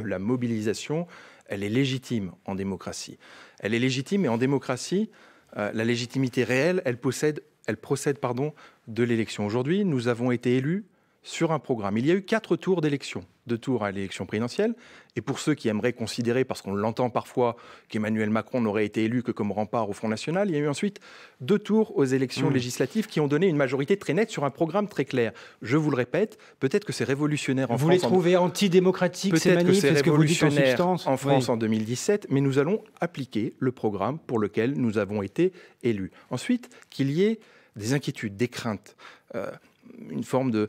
La mobilisation, elle est légitime en démocratie. Elle est légitime et en démocratie, la légitimité réelle, elle procède de l'élection. Aujourd'hui, nous avons été élus sur un programme. Il y a eu 4 tours d'élection, 2 tours à l'élection présidentielle. Et pour ceux qui aimeraient considérer, parce qu'on l'entend parfois, qu'Emmanuel Macron n'aurait été élu que comme rempart au Front National, il y a eu ensuite 2 tours aux élections législatives qui ont donné une majorité très nette sur un programme très clair. Je vous le répète, peut-être que c'est révolutionnaire en France. Vous les trouvez antidémocratiques, ces manifs, c'est que vous dites en révolutionnaire substance en France en 2017, mais nous allons appliquer le programme pour lequel nous avons été élus. Ensuite, qu'il y ait des inquiétudes, des craintes, une forme de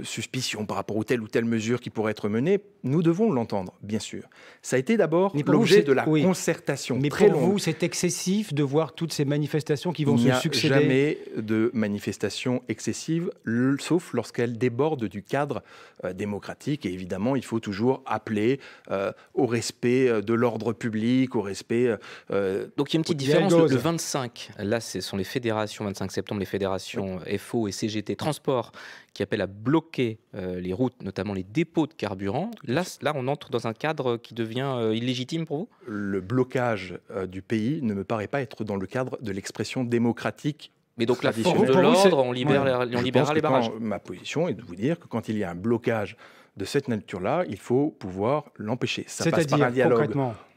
suspicion par rapport à telle ou telle mesure qui pourrait être menée, nous devons l'entendre, bien sûr. Ça a été d'abord l'objet de la concertation. Mais très pour longue. vous, c'est excessif de voir toutes ces manifestations qui vont se succéder? Il n'y a jamais de manifestation excessive, sauf lorsqu'elle déborde du cadre démocratique. Et évidemment, il faut toujours appeler au respect de l'ordre public, au respect... Donc il y a une petite différence. Le 25, là, ce sont les fédérations, 25 septembre, les fédérations FO et CGT Transport qui appellent à bloquer les routes, notamment les dépôts de carburant. Là, on entre dans un cadre qui devient illégitime pour vous? Le blocage du pays ne me paraît pas être dans le cadre de l'expression démocratique. Mais donc la force de l'ordre, on libérera les barrages. Ma position est de vous dire que quand il y a un blocage de cette nature-là, il faut pouvoir l'empêcher. Ça passe par un dialogue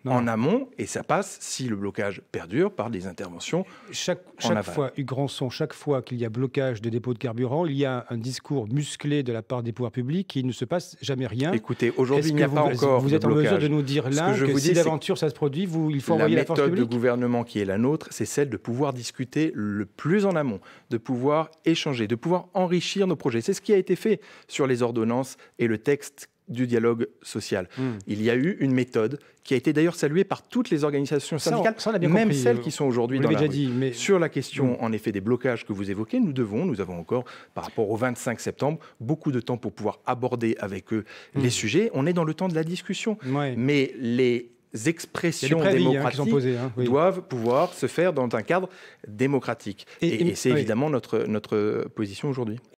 en amont et ça passe, si le blocage perdure, par des interventions chaque aval. fois, Hugues Rançon, chaque fois qu'il y a blocage de dépôts de carburant, il y a un discours musclé de la part des pouvoirs publics et il ne se passe jamais rien. Écoutez, aujourd'hui, il n'y a pas encore Vous êtes en mesure de nous dire là que si d'aventure ça se produit, il faut envoyer la force publique? La méthode de gouvernement qui est la nôtre, c'est celle de pouvoir discuter le plus en amont, de pouvoir échanger, de pouvoir enrichir nos projets. C'est ce qui a été fait sur les ordonnances et le texte du dialogue social. Il y a eu une méthode qui a été d'ailleurs saluée par toutes les organisations syndicales, même celles qui sont aujourd'hui dans la rue. Sur la question, en effet, des blocages que vous évoquez, nous avons encore, par rapport au 25 septembre, beaucoup de temps pour pouvoir aborder avec eux les sujets. On est dans le temps de la discussion. Mais les expressions démocratiques doivent pouvoir se faire dans un cadre démocratique. Et c'est évidemment notre position aujourd'hui.